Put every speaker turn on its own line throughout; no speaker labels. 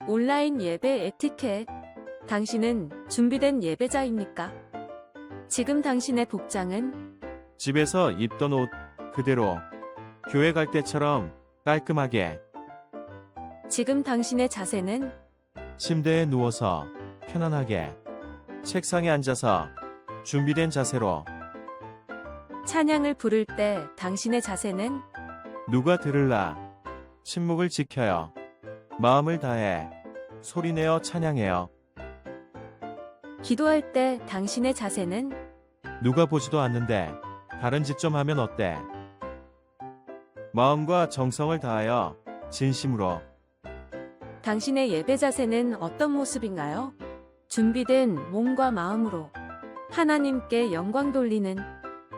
온라인 예배 에티켓. 당신은 준비된 예배자입니까? 지금 당신의 복장은
집에서 입던 옷 그대로 교회 갈 때처럼 깔끔하게
지금 당신의 자세는
침대에 누워서 편안하게 책상에 앉아서 준비된 자세로
찬양을 부를 때 당신의 자세는
누가 들을라 침묵을 지켜요. 마음을 다해 소리내어 찬양해요.
기도할 때 당신의 자세는
누가 보지도 않는데 다른 짓 좀 하면 어때? 마음과 정성을 다하여 진심으로
당신의 예배 자세는 어떤 모습인가요? 준비된 몸과 마음으로 하나님께 영광 돌리는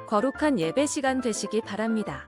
거룩한 예배 시간 되시기 바랍니다.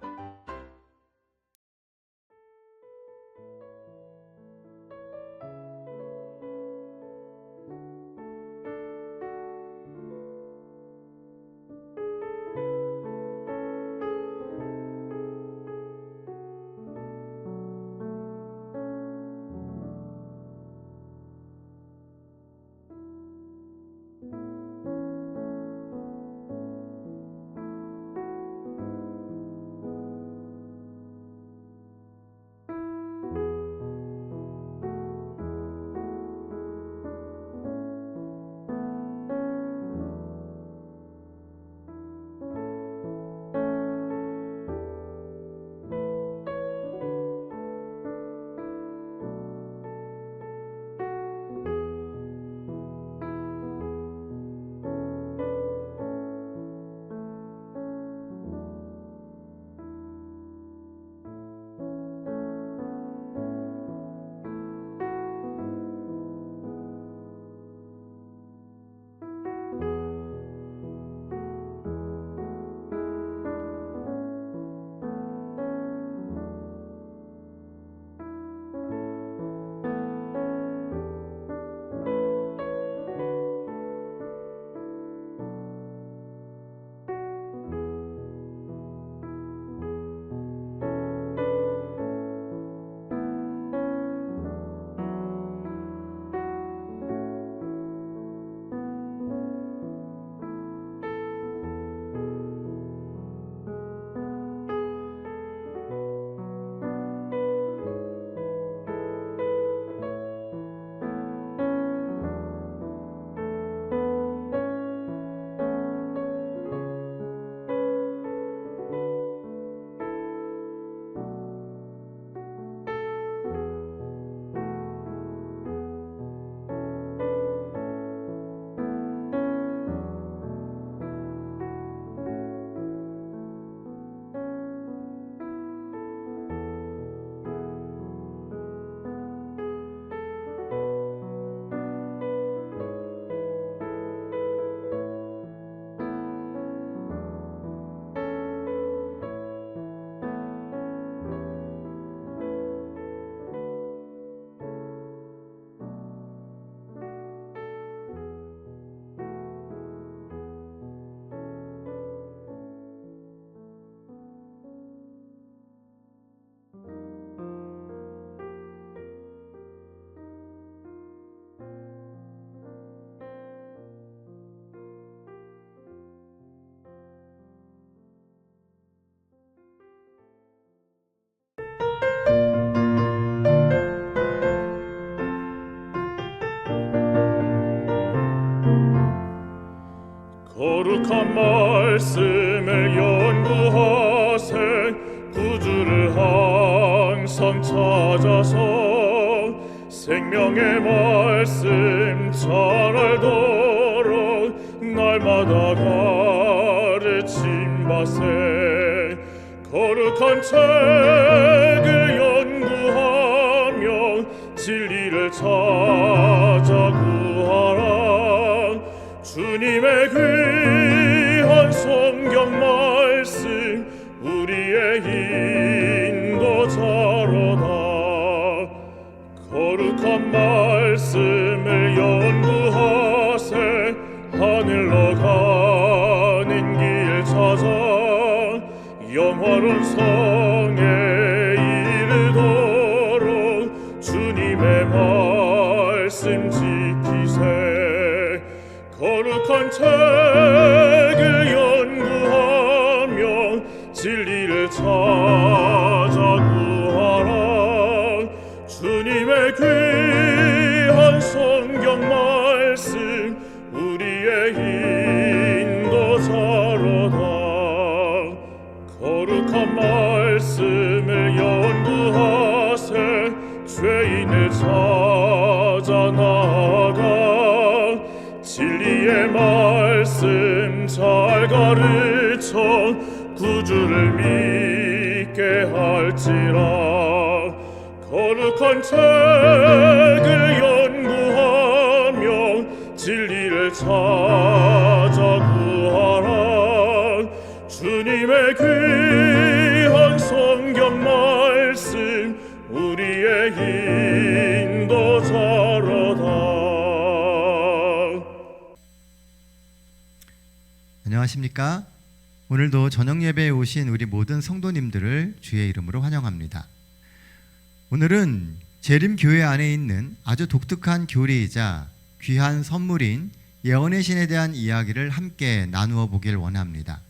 거룩한 말씀을 연구하세 구주를 항상 찾아서 생명의 말씀 잘 알도록 날마다 가르침받세 거룩한 책을 연구하며 진리를 찾아 구하라 주님의 귀한 성경 말씀 우리의 인도자로다 거룩한 말씀을 연구하세 하늘로 가는 길 찾아 영화로운 성에 이르도록 주님의 말 말씀 지키세 거룩한 책을 연구하며 진리를 찾아 구하라 주님의 귀한 성경 말씀 우리의 인도자로다 거룩한 말씀을 연구하세 죄인을 찾아 나아가 진리의 말씀 잘 가르쳐 구주를 믿게 할지라 거룩한 책을 연구하며 진리를 찾아 구하라 주님의 귀한 성경 말씀 우리의 인도자로다.
안녕하십니까? 오늘도 저녁 예배에 오신 우리 모든 성도님들을 주의 이름으로 환영합니다. 오늘은 재림교회 안에 있는 아주 독특한 교리이자 귀한 선물인 예언의 신에 대한 이야기를 함께 나누어 보길 원합니다.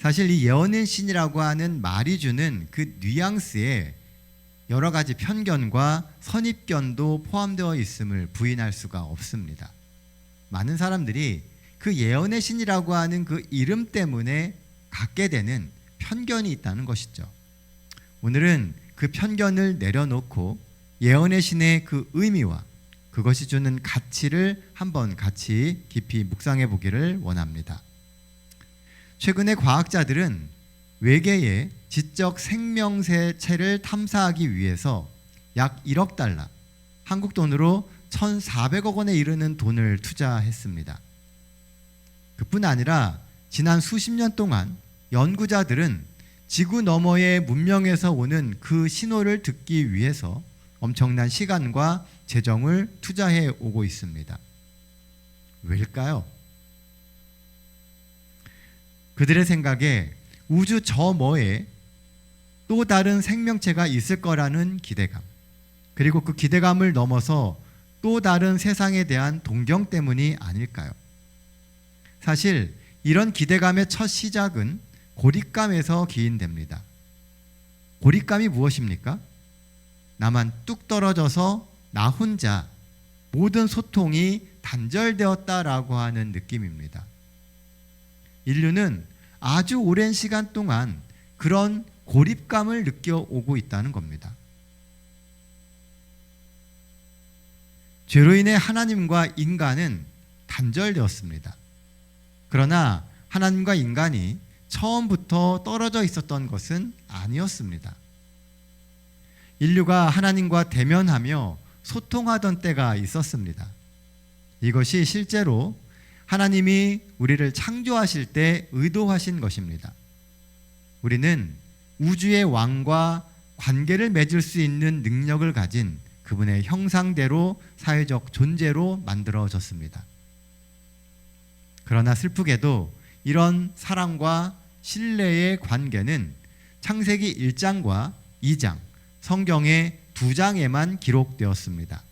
사실 이 예언의 신이라고 하는 말이 주는 그 뉘앙스에 여러 가지 편견과 선입견도 포함되어 있음을 부인할 수가 없습니다. 많은 사람들이 그 예언의 신이라고 하는 그 이름 때문에 갖게 되는 편견이 있다는 것이죠. 오늘은 그 편견을 내려놓고 예언의 신의 그 의미와 그것이 주는 가치를 한번 같이 깊이 묵상해 보기를 원합니다. 최근에 과학자들은 외계의 지적 생명체를 탐사하기 위해서 약 1억 달러, 한국 돈으로 1,400억 원에 이르는 돈을 투자했습니다. 그뿐 아니라 지난 수십 년 동안 연구자들은 지구 너머의 문명에서 오는 그 신호를 듣기 위해서 엄청난 시간과 재정을 투자해 오고 있습니다. 왜일까요? 그들의 생각에 우주 저머에 또 다른 생명체가 있을 거라는 기대감, 그리고 그 기대감을 넘어서 또 다른 세상에 대한 동경 때문이 아닐까요? 사실 이런 기대감의 첫 시작은 고립감에서 기인됩니다. 고립감이 무엇입니까? 나만 뚝 떨어져서 나 혼자 모든 소통이 단절되었다라고 하는 느낌입니다. 인류는 아주 오랜 시간 동안 그런 고립감을 느껴오고 있다는 겁니다. 죄로 인해 하나님과 인간은 단절되었습니다. 그러나 하나님과 인간이 처음부터 떨어져 있었던 것은 아니었습니다. 인류가 하나님과 대면하며 소통하던 때가 있었습니다. 이것이 실제로 하나님이 우리를 창조하실 때 의도하신 것입니다. 우리는 우주의 왕과 관계를 맺을 수 있는 능력을 가진 그분의 형상대로 사회적 존재로 만들어졌습니다. 그러나 슬프게도 이런 사랑과 신뢰의 관계는 창세기 1장과 2장, 성경의 2장에만 기록되었습니다.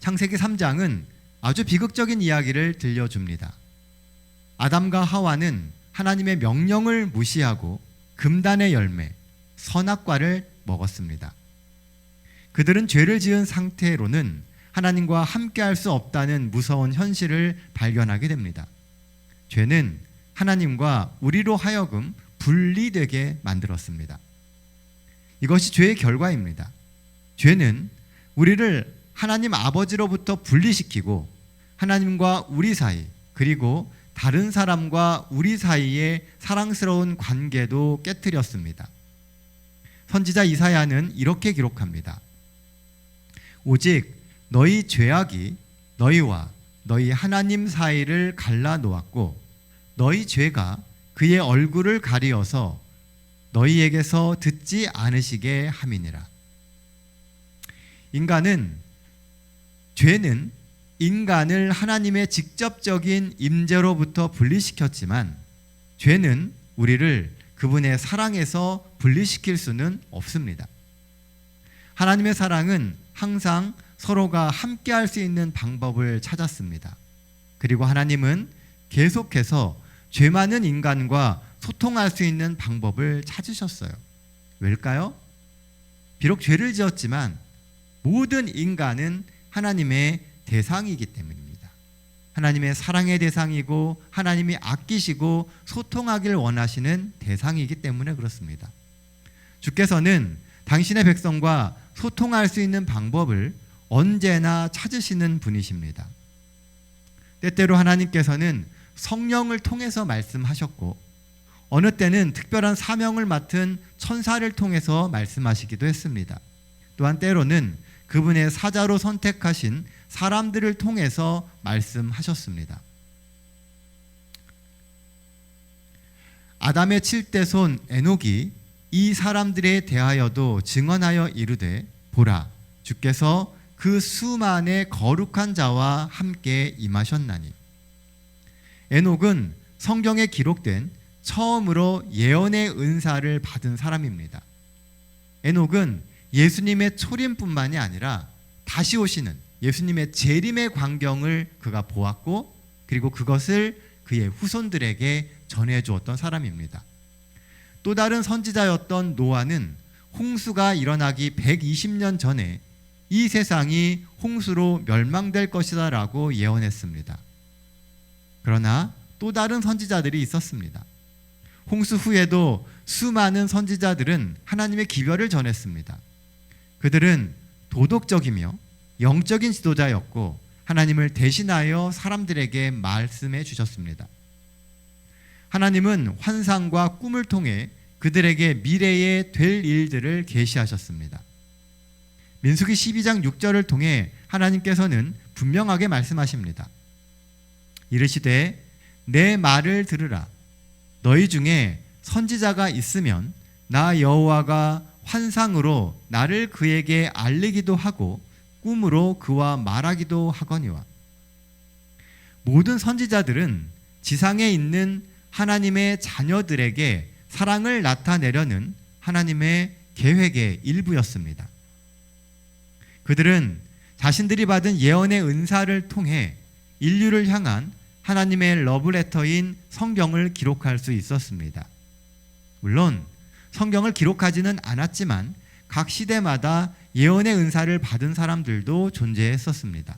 창세기 3장은 아주 비극적인 이야기를 들려줍니다. 아담과 하와는 하나님의 명령을 무시하고 금단의 열매, 선악과를 먹었습니다. 그들은 죄를 지은 상태로는 하나님과 함께할 수 없다는 무서운 현실을 발견하게 됩니다. 죄는 하나님과 우리로 하여금 분리되게 만들었습니다. 이것이 죄의 결과입니다. 죄는 우리를 하나님 아버지로부터 분리시키고 하나님과 우리 사이, 그리고 다른 사람과 우리 사이의 사랑스러운 관계도 깨뜨렸습니다. 선지자 이사야는 이렇게 기록합니다. 오직 너희 죄악이 너희와 너희 하나님 사이를 갈라놓았고 너희 죄가 그의 얼굴을 가리어서 너희에게서 듣지 않으시게 함이니라. 죄는 인간을 하나님의 직접적인 임재로부터 분리시켰지만 죄는 우리를 그분의 사랑에서 분리시킬 수는 없습니다. 하나님의 사랑은 항상 서로가 함께 할 수 있는 방법을 찾았습니다. 그리고 하나님은 계속해서 죄 많은 인간과 소통할 수 있는 방법을 찾으셨어요. 왜일까요? 비록 죄를 지었지만 모든 인간은 하나님의 대상이기 때문입니다. 하나님의 사랑의 대상이고 하나님이 아끼시고 소통하길 원하시는 대상이기 때문에 그렇습니다. 주께서는 당신의 백성과 소통할 수 있는 방법을 언제나 찾으시는 분이십니다. 때때로 하나님께서는 성령을 통해서 말씀하셨고 어느 때는 특별한 사명을 맡은 천사를 통해서 말씀하시기도 했습니다. 또한 때로는 그분의 사자로 선택하신 사람들을 통해서 말씀하셨습니다. 아담의 7대 손 에녹이 이 사람들에 대하여도 증언하여 이르되 보라 주께서 그 수만의 거룩한 자와 함께 임하셨나니. 에녹은 성경에 기록된 처음으로 예언의 은사를 받은 사람입니다. 에녹은 예수님의 초림뿐만이 아니라 다시 오시는 예수님의 재림의 광경을 그가 보았고 그리고 그것을 그의 후손들에게 전해주었던 사람입니다. 또 다른 선지자였던 노아는 홍수가 일어나기 120년 전에 이 세상이 홍수로 멸망될 것이다 라고 예언했습니다. 그러나 또 다른 선지자들이 있었습니다. 홍수 후에도 수많은 선지자들은 하나님의 기별을 전했습니다. 그들은 도덕적이며 영적인 지도자였고 하나님을 대신하여 사람들에게 말씀해 주셨습니다. 하나님은 환상과 꿈을 통해 그들에게 미래에 될 일들을 계시하셨습니다. 민수기 12장 6절을 통해 하나님께서는 분명하게 말씀하십니다. 이르시되 내 말을 들으라. 너희 중에 선지자가 있으면 나 여호와가 환상으로 나를 그에게 알리기도 하고 꿈으로 그와 말하기도 하거니와. 모든 선지자들은 지상에 있는 하나님의 자녀들에게 사랑을 나타내려는 하나님의 계획의 일부였습니다. 그들은 자신들이 받은 예언의 은사를 통해 인류를 향한 하나님의 러브레터인 성경을 기록할 수 있었습니다. 물론 성경을 기록하지는 않았지만 각 시대마다 예언의 은사를 받은 사람들도 존재했었습니다.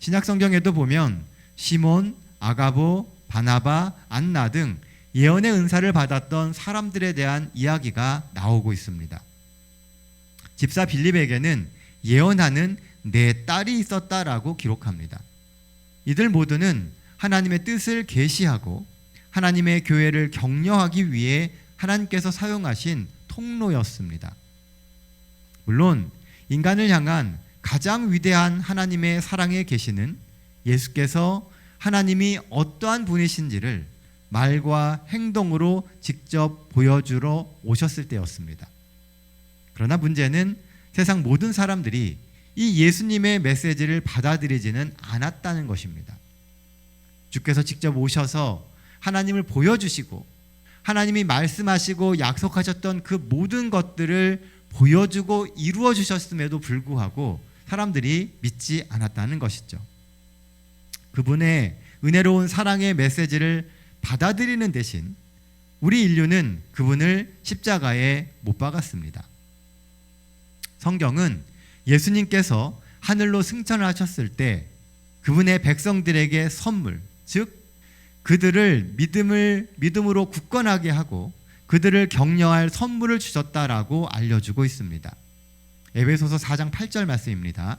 신약 성경에도 보면 시몬, 아가보, 바나바, 안나 등 예언의 은사를 받았던 사람들에 대한 이야기가 나오고 있습니다. 집사 빌립에게는 예언하는 네 딸이 있었다라고 기록합니다. 이들 모두는 하나님의 뜻을 계시하고 하나님의 교회를 격려하기 위해 하나님께서 사용하신 통로였습니다. 물론 인간을 향한 가장 위대한 하나님의 사랑의 계시는 예수께서 하나님이 어떠한 분이신지를 말과 행동으로 직접 보여주러 오셨을 때였습니다. 그러나 문제는 세상 모든 사람들이 이 예수님의 메시지를 받아들이지는 않았다는 것입니다. 주께서 직접 오셔서 하나님을 보여주시고 하나님이 말씀하시고 약속하셨던 그 모든 것들을 보여주고 이루어 주셨음에도 불구하고 사람들이 믿지 않았다는 것이죠. 그분의 은혜로운 사랑의 메시지를 받아들이는 대신 우리 인류는 그분을 십자가에 못 박았습니다. 성경은 예수님께서 하늘로 승천하셨을 때 그분의 백성들에게 선물, 즉 그들을 믿음으로 굳건하게 하고 그들을 격려할 선물을 주셨다라고 알려주고 있습니다. 에베소서 4장 8절 말씀입니다.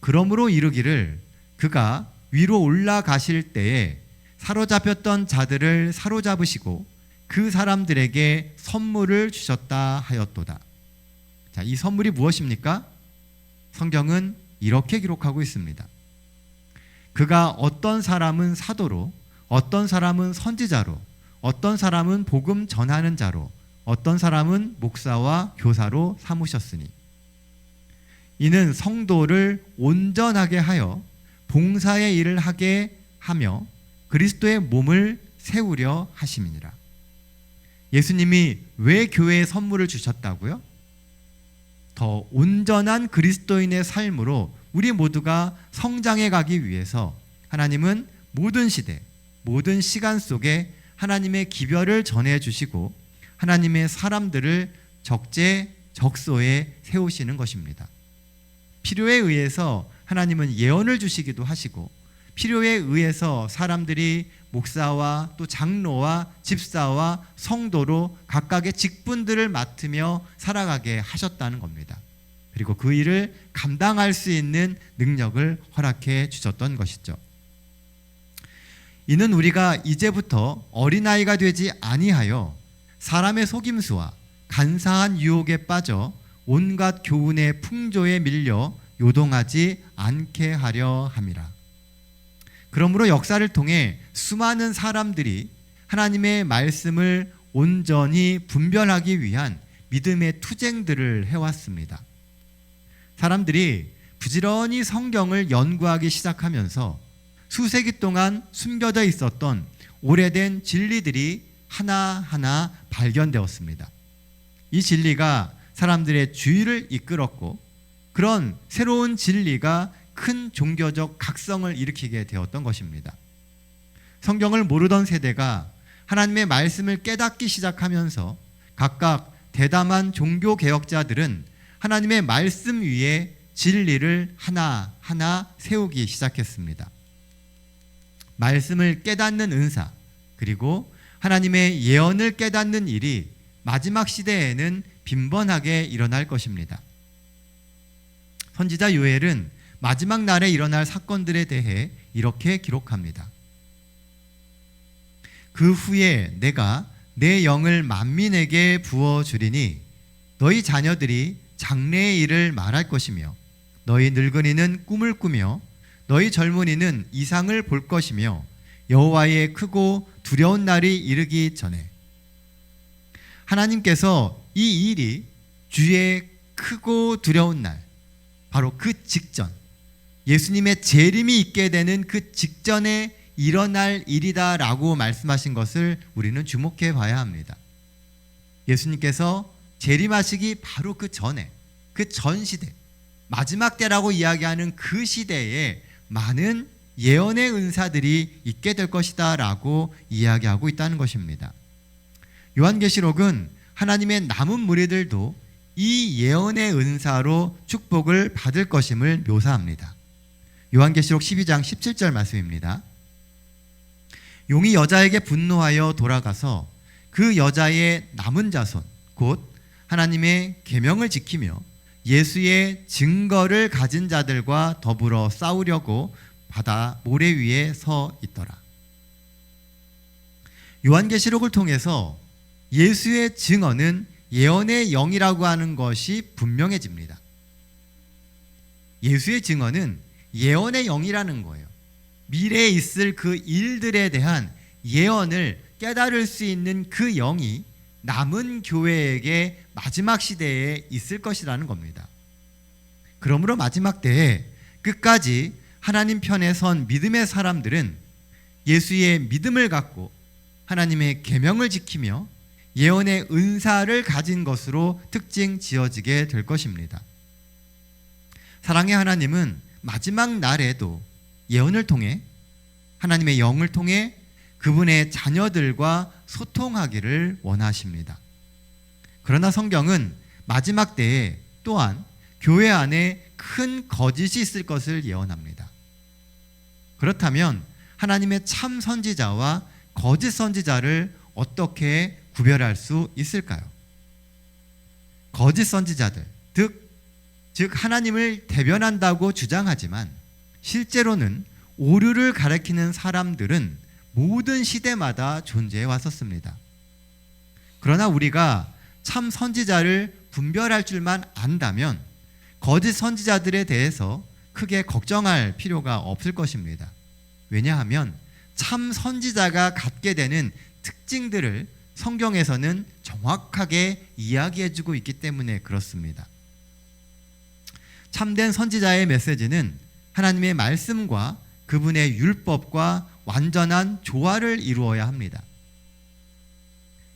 그러므로 이르기를 그가 위로 올라가실 때에 사로잡혔던 자들을 사로잡으시고 그 사람들에게 선물을 주셨다 하였도다. 자, 이 선물이 무엇입니까? 성경은 이렇게 기록하고 있습니다. 그가 어떤 사람은 사도로, 어떤 사람은 선지자로, 어떤 사람은 복음 전하는 자로, 어떤 사람은 목사와 교사로 삼으셨으니 이는 성도를 온전하게 하여 봉사의 일을 하게 하며 그리스도의 몸을 세우려 하심이니라. 예수님이 왜 교회에 선물을 주셨다고요? 더 온전한 그리스도인의 삶으로 우리 모두가 성장해 가기 위해서 하나님은 모든 시대, 모든 시간 속에 하나님의 기별을 전해 주시고 하나님의 사람들을 적재적소에 세우시는 것입니다. 필요에 의해서 하나님은 예언을 주시기도 하시고 필요에 의해서 사람들이 목사와 또 장로와 집사와 성도로 각각의 직분들을 맡으며 살아가게 하셨다는 겁니다. 그리고 그 일을 감당할 수 있는 능력을 허락해 주셨던 것이죠. 이는 우리가 이제부터 어린아이가 되지 아니하여 사람의 속임수와 간사한 유혹에 빠져 온갖 교훈의 풍조에 밀려 요동하지 않게 하려 함이라. 그러므로 역사를 통해 수많은 사람들이 하나님의 말씀을 온전히 분별하기 위한 믿음의 투쟁들을 해왔습니다. 사람들이 부지런히 성경을 연구하기 시작하면서 수세기 동안 숨겨져 있었던 오래된 진리들이 하나하나 발견되었습니다. 이 진리가 사람들의 주의를 이끌었고 그런 새로운 진리가 큰 종교적 각성을 일으키게 되었던 것입니다. 성경을 모르던 세대가 하나님의 말씀을 깨닫기 시작하면서 각각 대담한 종교 개혁자들은 하나님의 말씀 위에 진리를 하나하나 세우기 시작했습니다. 말씀을 깨닫는 은사, 그리고 하나님의 예언을 깨닫는 일이 마지막 시대에는 빈번하게 일어날 것입니다. 선지자 요엘은 마지막 날에 일어날 사건들에 대해 이렇게 기록합니다. 그 후에 내가 내 영을 만민에게 부어주리니 너희 자녀들이 장래의 일을 말할 것이며 너희 늙은이는 꿈을 꾸며 너희 젊은이는 이상을 볼 것이며 여호와의 크고 두려운 날이 이르기 전에. 하나님께서 이 일이 주의 크고 두려운 날, 바로 그 직전, 예수님의 재림이 있게 되는 그 직전에 일어날 일이다라고 말씀하신 것을 우리는 주목해 봐야 합니다. 예수님께서 재림하시기 바로 그 전에, 그 전 시대, 마지막 때라고 이야기하는 그 시대에 많은 예언의 은사들이 있게 될 것이다 라고 이야기하고 있다는 것입니다. 요한계시록은 하나님의 남은 무리들도 이 예언의 은사로 축복을 받을 것임을 묘사합니다. 요한계시록 12장 17절 말씀입니다. 용이 여자에게 분노하여 돌아가서 그 여자의 남은 자손 곧 하나님의 계명을 지키며 예수의 증거를 가진 자들과 더불어 싸우려고 바다 모래 위에 서 있더라. 요한계시록을 통해서 예수의 증언은 예언의 영이라고 하는 것이 분명해집니다. 예수의 증언은 예언의 영이라는 거예요. 미래에 있을 그 일들에 대한 예언을 깨달을 수 있는 그 영이 남은 교회에게 마지막 시대에 있을 것이라는 겁니다. 그러므로 마지막 때에 끝까지 하나님 편에 선 믿음의 사람들은 예수의 믿음을 갖고 하나님의 계명을 지키며 예언의 은사를 가진 것으로 특징 지어지게 될 것입니다. 사랑의 하나님은 마지막 날에도 예언을 통해 하나님의 영을 통해 그분의 자녀들과 소통하기를 원하십니다. 그러나 성경은 마지막 때에 또한 교회 안에 큰 거짓이 있을 것을 예언합니다. 그렇다면 하나님의 참 선지자와 거짓 선지자를 어떻게 구별할 수 있을까요? 거짓 선지자들, 즉 하나님을 대변한다고 주장하지만 실제로는 오류를 가리키는 사람들은 모든 시대마다 존재해 왔었습니다. 그러나 우리가 참 선지자를 분별할 줄만 안다면 거짓 선지자들에 대해서 크게 걱정할 필요가 없을 것입니다. 왜냐하면 참 선지자가 갖게 되는 특징들을 성경에서는 정확하게 이야기해주고 있기 때문에 그렇습니다. 참된 선지자의 메시지는 하나님의 말씀과 그분의 율법과 완전한 조화를 이루어야 합니다.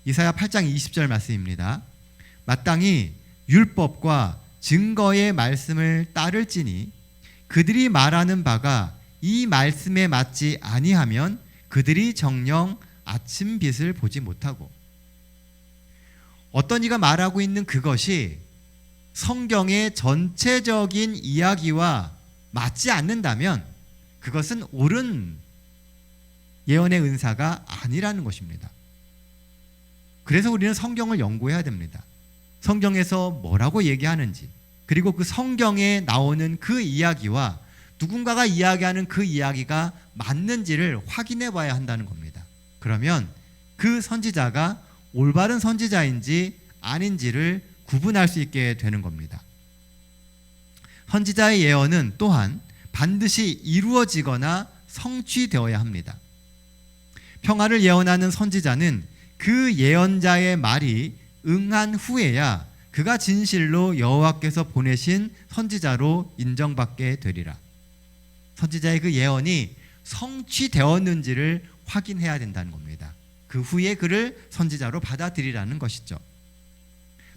이사야 8장 20절 말씀입니다. 마땅히 율법과 증거의 말씀을 따를지니 그들이 말하는 바가 이 말씀에 맞지 아니하면 그들이 정녕 아침 빛을 보지 못하고. 어떤 이가 말하고 있는 그것이 성경의 전체적인 이야기와 맞지 않는다면 그것은 옳은 예언의 은사가 아니라는 것입니다. 그래서 우리는 성경을 연구해야 됩니다. 성경에서 뭐라고 얘기하는지, 그리고 그 성경에 나오는 그 이야기와 누군가가 이야기하는 그 이야기가 맞는지를 확인해 봐야 한다는 겁니다. 그러면 그 선지자가 올바른 선지자인지 아닌지를 구분할 수 있게 되는 겁니다. 선지자의 예언은 또한 반드시 이루어지거나 성취되어야 합니다. 평화를 예언하는 선지자는 그 예언자의 말이 응한 후에야 그가 진실로 여호와께서 보내신 선지자로 인정받게 되리라. 선지자의 그 예언이 성취되었는지를 확인해야 된다는 겁니다. 그 후에 그를 선지자로 받아들이라는 것이죠.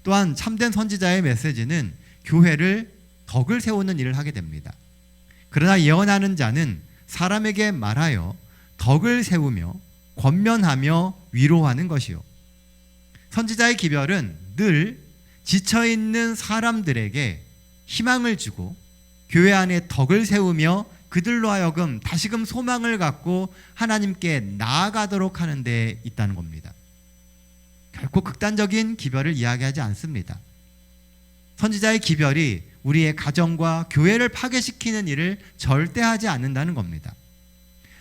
또한 참된 선지자의 메시지는 교회를 덕을 세우는 일을 하게 됩니다. 그러나 예언하는 자는 사람에게 말하여 덕을 세우며 권면하며 위로하는 것이요. 선지자의 기별은 늘 지쳐있는 사람들에게 희망을 주고 교회 안에 덕을 세우며 그들로 하여금 다시금 소망을 갖고 하나님께 나아가도록 하는 데 있다는 겁니다. 결코 극단적인 기별을 이야기하지 않습니다. 선지자의 기별이 우리의 가정과 교회를 파괴시키는 일을 절대 하지 않는다는 겁니다.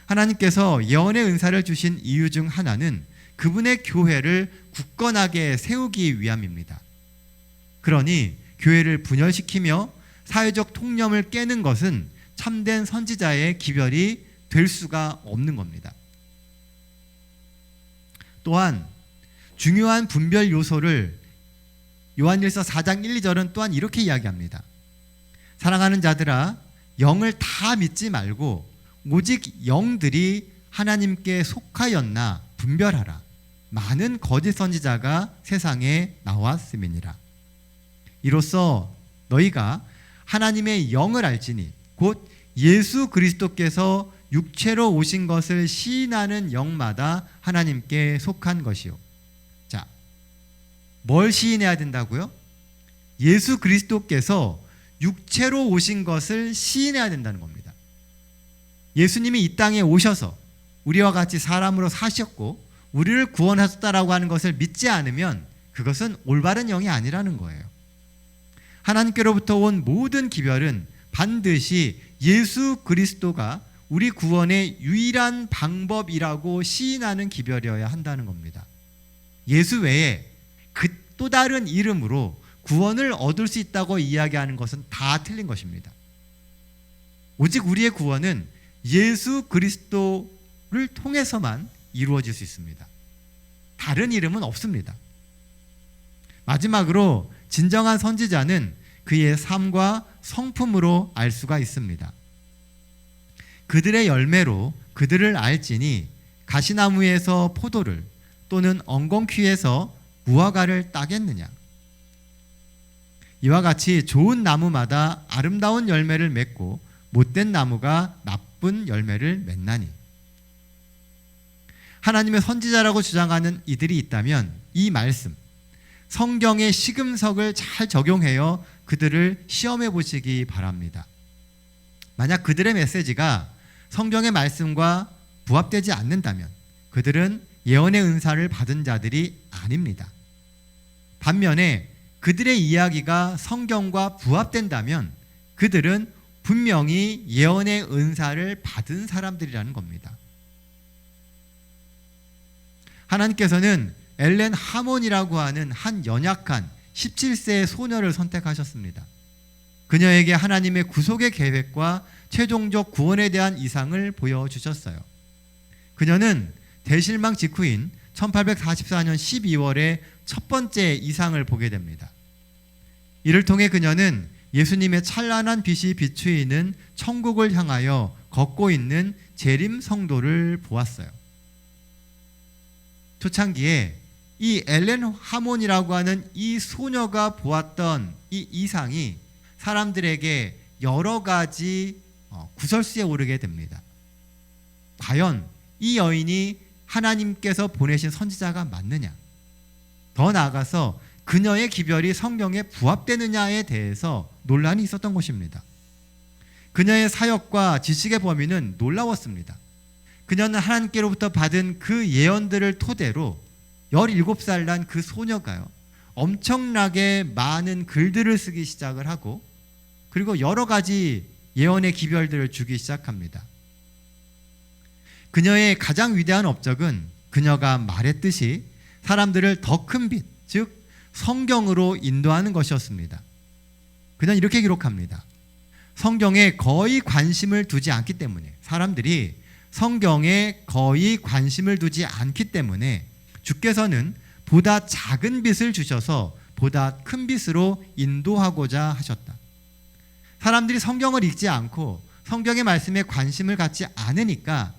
하나님께서 예언의 은사를 주신 이유 중 하나는 그분의 교회를 굳건하게 세우기 위함입니다. 그러니 교회를 분열시키며 사회적 통념을 깨는 것은 참된 선지자의 기별이 될 수가 없는 겁니다. 또한 중요한 분별 요소를 요한일서 4장 1, 2절은 또한 이렇게 이야기합니다. 사랑하는 자들아, 영을 다 믿지 말고 오직 영들이 하나님께 속하였나 분별하라. 많은 거짓 선지자가 세상에 나왔음이니라. 이로써 너희가 하나님의 영을 알지니 곧 예수 그리스도께서 육체로 오신 것을 시인하는 영마다 하나님께 속한 것이요. 자, 뭘 시인해야 된다고요? 예수 그리스도께서 육체로 오신 것을 시인해야 된다는 겁니다. 예수님이 이 땅에 오셔서 우리와 같이 사람으로 사셨고 우리를 구원하셨다라고 하는 것을 믿지 않으면 그것은 올바른 영이 아니라는 거예요. 하나님께로부터 온 모든 기별은 반드시 예수 그리스도가 우리 구원의 유일한 방법이라고 시인하는 기별이어야 한다는 겁니다. 예수 외에 그 또 다른 이름으로 구원을 얻을 수 있다고 이야기하는 것은 다 틀린 것입니다. 오직 우리의 구원은 예수 그리스도를 통해서만 이루어질 수 있습니다. 다른 이름은 없습니다. 마지막으로 진정한 선지자는 그의 삶과 성품으로 알 수가 있습니다. 그들의 열매로 그들을 알지니 가시나무에서 포도를 또는 엉겅퀴에서 무화과를 따겠느냐. 이와 같이 좋은 나무마다 아름다운 열매를 맺고 못된 나무가 나쁜 열매를 맺나니. 하나님의 선지자라고 주장하는 이들이 있다면 이 말씀, 성경의 시금석을 잘 적용하여 그들을 시험해 보시기 바랍니다. 만약 그들의 메시지가 성경의 말씀과 부합되지 않는다면 그들은 예언의 은사를 받은 자들이 아닙니다. 반면에 그들의 이야기가 성경과 부합된다면 그들은 분명히 예언의 은사를 받은 사람들이라는 겁니다. 하나님께서는 엘렌 하몬이라고 하는 한 연약한 17세의 소녀를 선택하셨습니다. 그녀에게 하나님의 구속의 계획과 최종적 구원에 대한 이상을 보여주셨어요. 그녀는 대실망 직후인 1844년 12월에 첫 번째 이상을 보게 됩니다. 이를 통해 그녀는 예수님의 찬란한 빛이 비추이는 천국을 향하여 걷고 있는 재림 성도를 보았어요. 초창기에 이 엘렌 하몬이라고 하는 이 소녀가 보았던 이 이상이 사람들에게 여러 가지 구설수에 오르게 됩니다. 과연 이 여인이 하나님께서 보내신 선지자가 맞느냐? 더 나아가서 그녀의 기별이 성경에 부합되느냐에 대해서 논란이 있었던 것입니다. 그녀의 사역과 지식의 범위는 놀라웠습니다. 그녀는 하나님께로부터 받은 그 예언들을 토대로 17살 난 그 소녀가요, 엄청나게 많은 글들을 쓰기 시작을 하고, 그리고 여러 가지 예언의 기별들을 주기 시작합니다. 그녀의 가장 위대한 업적은 그녀가 말했듯이 사람들을 더 큰 빛, 즉 성경으로 인도하는 것이었습니다. 그녀는 이렇게 기록합니다. 성경에 거의 관심을 두지 않기 때문에, 사람들이 성경에 거의 관심을 두지 않기 때문에 주께서는 보다 작은 빛을 주셔서 보다 큰 빛으로 인도하고자 하셨다. 사람들이 성경을 읽지 않고 성경의 말씀에 관심을 갖지 않으니까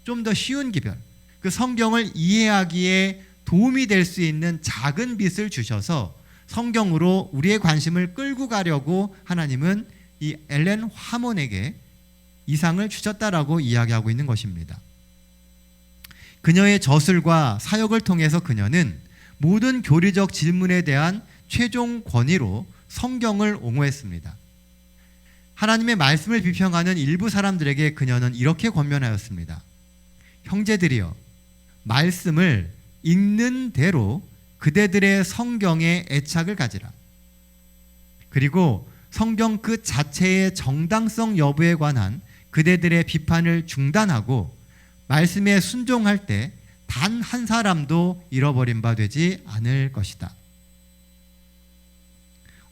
좀 더 쉬운 기별, 그 성경을 이해하기에 도움이 될 수 있는 작은 빛을 주셔서 성경으로 우리의 관심을 끌고 가려고 하나님은 이 엘렌 하몬에게 이상을 주셨다라고 이야기하고 있는 것입니다. 그녀의 저술과 사역을 통해서 그녀는 모든 교리적 질문에 대한 최종 권위로 성경을 옹호했습니다. 하나님의 말씀을 비평하는 일부 사람들에게 그녀는 이렇게 권면하였습니다. 형제들이여, 말씀을 읽는 대로 그대들의 성경에 애착을 가지라. 그리고 성경 그 자체의 정당성 여부에 관한 그대들의 비판을 중단하고 말씀에 순종할 때 단 한 사람도 잃어버린 바 되지 않을 것이다.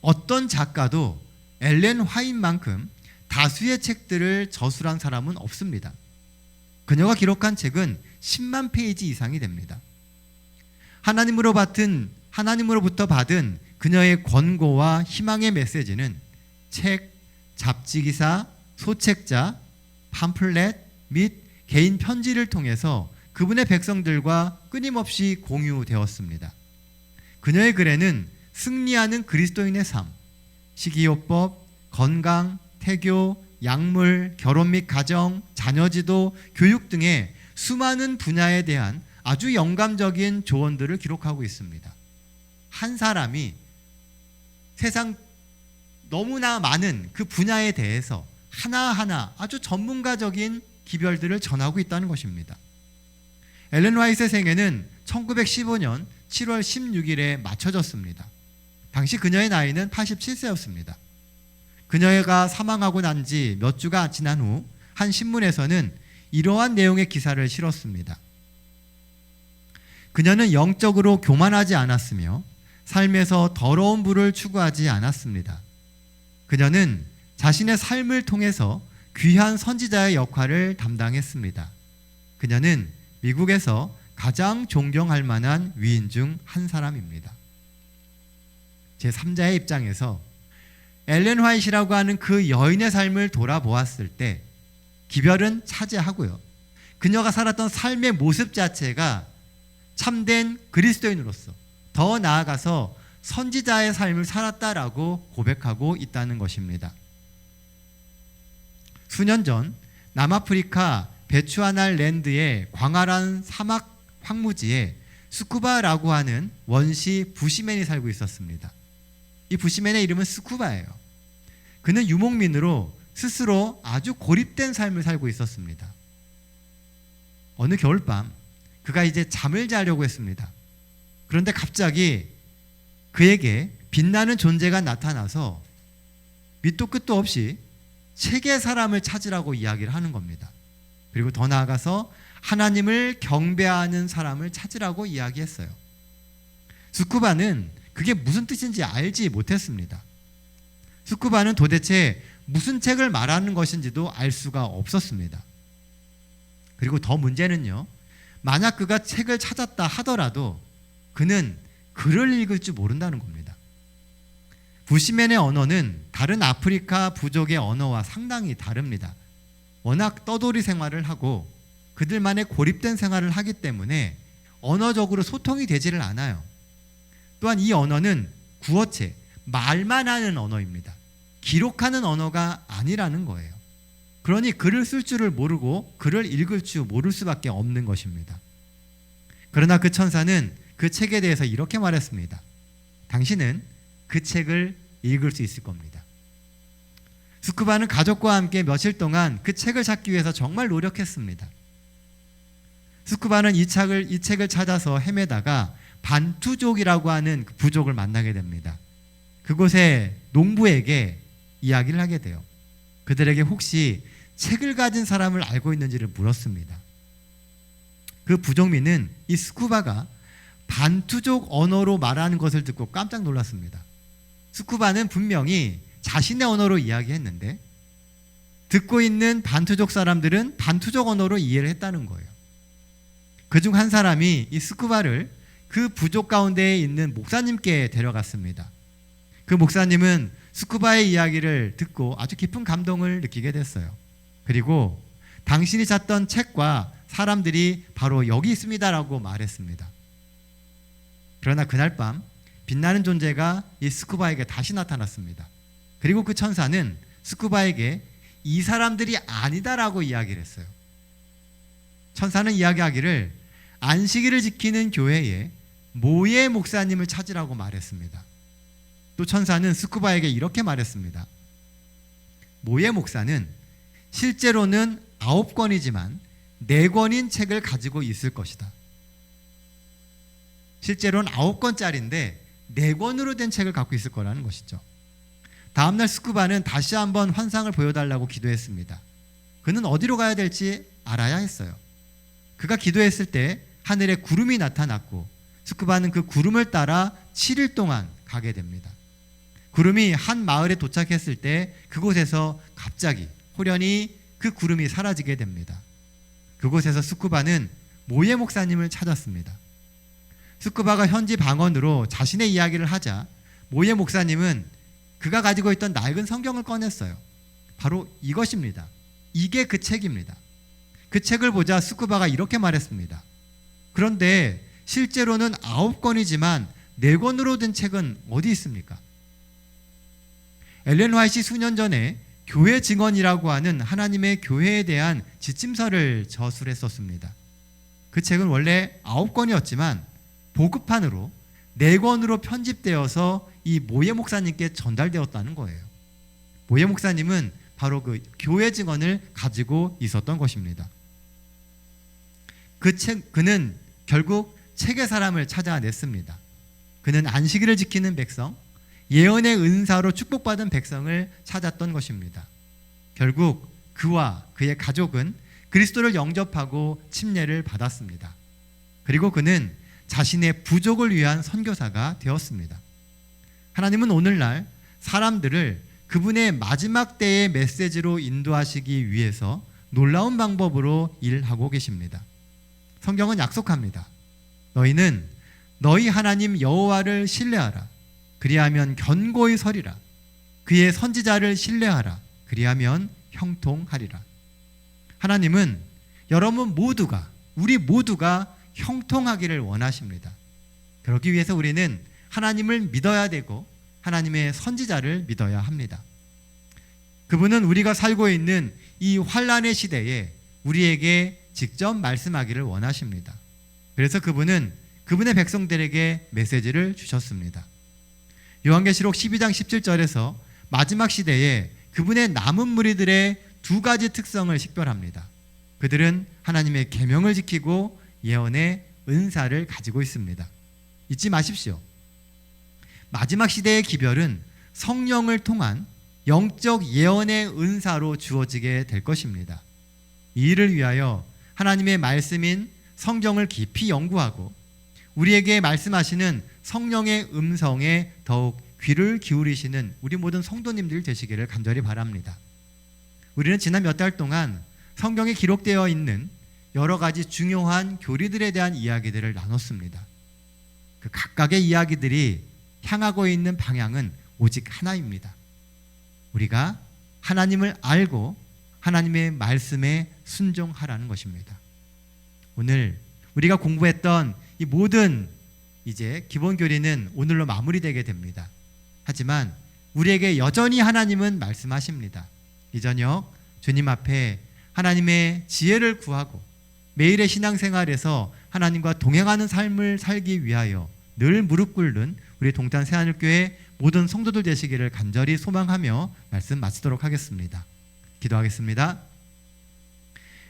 어떤 작가도 엘렌 화이트만큼 다수의 책들을 저술한 사람은 없습니다. 그녀가 기록한 책은 10만 페이지 이상이 됩니다. 하나님으로부터 받은 그녀의 권고와 희망의 메시지는 책, 잡지기사, 소책자, 팜플렛 및 개인 편지를 통해서 그분의 백성들과 끊임없이 공유되었습니다. 그녀의 글에는 승리하는 그리스도인의 삶, 식이요법, 건강, 태교, 약물, 결혼 및 가정, 자녀지도, 교육 등의 수많은 분야에 대한 아주 영감적인 조언들을 기록하고 있습니다. 한 사람이 세상 너무나 많은 그 분야에 대해서 하나하나 아주 전문가적인 기별들을 전하고 있다는 것입니다. 엘렌 화이트의 생애는 1915년 7월 16일에 맞춰졌습니다. 당시 그녀의 나이는 87세였습니다. 그녀가 사망하고 난 지 몇 주가 지난 후 한 신문에서는 이러한 내용의 기사를 실었습니다. 그녀는 영적으로 교만하지 않았으며 삶에서 더러운 부를 추구하지 않았습니다. 그녀는 자신의 삶을 통해서 귀한 선지자의 역할을 담당했습니다. 그녀는 미국에서 가장 존경할 만한 위인 중 한 사람입니다. 제3자의 입장에서 엘렌 화이트라고 하는 그 여인의 삶을 돌아보았을 때 기별은 차지하고요, 그녀가 살았던 삶의 모습 자체가 참된 그리스도인으로서, 더 나아가서 선지자의 삶을 살았다라고 고백하고 있다는 것입니다. 수년 전 남아프리카 베추아날랜드의 광활한 사막 황무지에 스쿠바라고 하는 원시 부시맨이 살고 있었습니다. 이 부시맨의 이름은 스쿠바예요. 그는 유목민으로 스스로 아주 고립된 삶을 살고 있었습니다. 어느 겨울밤 그가 이제 잠을 자려고 했습니다. 그런데 갑자기 그에게 빛나는 존재가 나타나서 밑도 끝도 없이 책의 사람을 찾으라고 이야기를 하는 겁니다. 그리고 더 나아가서 하나님을 경배하는 사람을 찾으라고 이야기했어요. 스쿠바는 그게 무슨 뜻인지 알지 못했습니다. 스쿠바는 도대체 무슨 책을 말하는 것인지도 알 수가 없었습니다. 그리고 더 문제는요, 만약 그가 책을 찾았다 하더라도 그는 글을 읽을 줄 모른다는 겁니다. 부시맨의 언어는 다른 아프리카 부족의 언어와 상당히 다릅니다. 워낙 떠돌이 생활을 하고 그들만의 고립된 생활을 하기 때문에 언어적으로 소통이 되지를 않아요. 또한 이 언어는 구어체, 말만 하는 언어입니다. 기록하는 언어가 아니라는 거예요. 그러니 글을 쓸 줄을 모르고 글을 읽을 줄 모를 수밖에 없는 것입니다. 그러나 그 천사는 그 책에 대해서 이렇게 말했습니다. 당신은 그 책을 읽을 수 있을 겁니다. 스쿠바는 가족과 함께 며칠 동안 그 책을 찾기 위해서 정말 노력했습니다. 스쿠바는 이 책을 찾아서 헤매다가 반투족이라고 하는 그 부족을 만나게 됩니다. 그곳에 농부에게 이야기를 하게 돼요. 그들에게 혹시 책을 가진 사람을 알고 있는지를 물었습니다. 그 부족민은 이 스쿠바가 반투족 언어로 말하는 것을 듣고 깜짝 놀랐습니다. 스쿠바는 분명히 자신의 언어로 이야기했는데 듣고 있는 반투족 사람들은 반투족 언어로 이해를 했다는 거예요. 그중 한 사람이 이 스쿠바를 그 부족 가운데에 있는 목사님께 데려갔습니다. 그 목사님은 스쿠바의 이야기를 듣고 아주 깊은 감동을 느끼게 됐어요. 그리고 당신이 찾던 책과 사람들이 바로 여기 있습니다라고 말했습니다. 그러나 그날 밤 빛나는 존재가 이 스쿠바에게 다시 나타났습니다. 그리고 그 천사는 스쿠바에게 이 사람들이 아니다라고 이야기를 했어요. 천사는 이야기하기를 안식일을 지키는 교회에 모예 목사님을 찾으라고 말했습니다. 또 천사는 스쿠바에게 이렇게 말했습니다. 모예 목사는 실제로는 9권이지만 4권인 책을 가지고 있을 것이다. 실제로는 9권짜리인데 4권으로 된 책을 갖고 있을 거라는 것이죠. 다음날 스쿠바는 다시 한번 환상을 보여달라고 기도했습니다. 그는 어디로 가야 될지 알아야 했어요. 그가 기도했을 때 하늘에 구름이 나타났고 스쿠바는 그 구름을 따라 7일 동안 가게 됩니다. 구름이 한 마을에 도착했을 때 그곳에서 갑자기 호련히 그 구름이 사라지게 됩니다. 그곳에서 스쿠바는 모예 목사님을 찾았습니다. 스쿠바가 현지 방언으로 자신의 이야기를 하자 모예 목사님은 그가 가지고 있던 낡은 성경을 꺼냈어요. 바로 이것입니다. 이게 그 책입니다. 그 책을 보자 스쿠바가 이렇게 말했습니다. 그런데 실제로는 9권이지만 4권으로 된 책은 어디 있습니까? 엘렌 화이트 수년 전에 교회 증언이라고 하는 하나님의 교회에 대한 지침서를 저술했었습니다. 그 책은 원래 9권이었지만 보급판으로 4권으로 편집되어서 이 모예 목사님께 전달되었다는 거예요. 모예 목사님은 바로 그 교회 증언을 가지고 있었던 것입니다. 그는 결국 책의 사람을 찾아냈습니다. 그는 안식일을 지키는 백성, 예언의 은사로 축복받은 백성을 찾았던 것입니다. 결국 그와 그의 가족은 그리스도를 영접하고 침례를 받았습니다. 그리고 그는 자신의 부족을 위한 선교사가 되었습니다. 하나님은 오늘날 사람들을 그분의 마지막 때의 메시지로 인도하시기 위해서 놀라운 방법으로 일하고 계십니다. 성경은 약속합니다. 너희는 너희 하나님 여호와를 신뢰하라. 그리하면 견고히 서리라. 그의 선지자를 신뢰하라. 그리하면 형통하리라. 하나님은 여러분 모두가, 우리 모두가 형통하기를 원하십니다. 그러기 위해서 우리는 하나님을 믿어야 되고 하나님의 선지자를 믿어야 합니다. 그분은 우리가 살고 있는 이 환난의 시대에 우리에게 직접 말씀하기를 원하십니다. 그래서 그분은 그분의 백성들에게 메시지를 주셨습니다. 요한계시록 12장 17절에서 마지막 시대에 그분의 남은 무리들의 2가지 특성을 식별합니다. 그들은 하나님의 계명을 지키고 예언의 은사를 가지고 있습니다. 잊지 마십시오. 마지막 시대의 기별은 성령을 통한 영적 예언의 은사로 주어지게 될 것입니다. 이 일을 위하여 하나님의 말씀인 성경을 깊이 연구하고 우리에게 말씀하시는 성령의 음성에 더욱 귀를 기울이시는 우리 모든 성도님들 되시기를 간절히 바랍니다. 우리는 지난 몇 달 동안 성경에 기록되어 있는 여러 가지 중요한 교리들에 대한 이야기들을 나눴습니다. 그 각각의 이야기들이 향하고 있는 방향은 오직 하나입니다. 우리가 하나님을 알고 하나님의 말씀에 순종하라는 것입니다. 오늘 우리가 공부했던 이 이 모든 이제 기본 교리는 오늘로 마무리되게 됩니다. 하지만 우리에게 여전히 하나님은 말씀하십니다. 이 저녁 주님 앞에 하나님의 지혜를 구하고 매일의 신앙생활에서 하나님과 동행하는 삶을 살기 위하여 늘 무릎 꿇는 우리 동탄 새하늘교회 모든 성도들 되시기를 간절히 소망하며 말씀 마치도록 하겠습니다. 기도하겠습니다.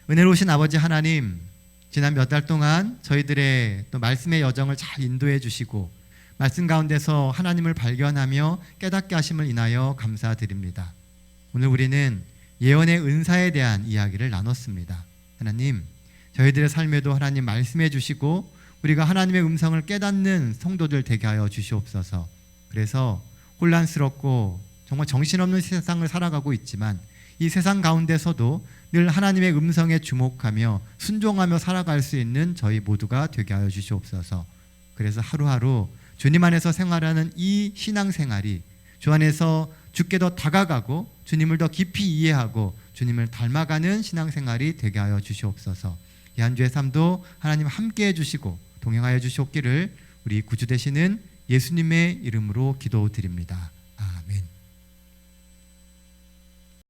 은혜로우신 아버지 하나님, 지난 몇 달 동안 저희들의 또 말씀의 여정을 잘 인도해 주시고 말씀 가운데서 하나님을 발견하며 깨닫게 하심을 인하여 감사드립니다. 오늘 우리는 예언의 은사에 대한 이야기를 나눴습니다. 하나님, 저희들의 삶에도 하나님 말씀해 주시고 우리가 하나님의 음성을 깨닫는 성도들 되게 하여 주시옵소서. 그래서 혼란스럽고 정말 정신없는 세상을 살아가고 있지만 이 세상 가운데서도 늘 하나님의 음성에 주목하며 순종하며 살아갈 수 있는 저희 모두가 되게 하여 주시옵소서. 그래서 하루하루 주님 안에서 생활하는 이 신앙생활이 주 안에서 주께 더 다가가고 주님을 더 깊이 이해하고 주님을 닮아가는 신앙생활이 되게 하여 주시옵소서. 이 한 주의 삶도 하나님 함께해 주시고 동행하여 주시옵기를 우리 구주 되시는 예수님의 이름으로 기도드립니다.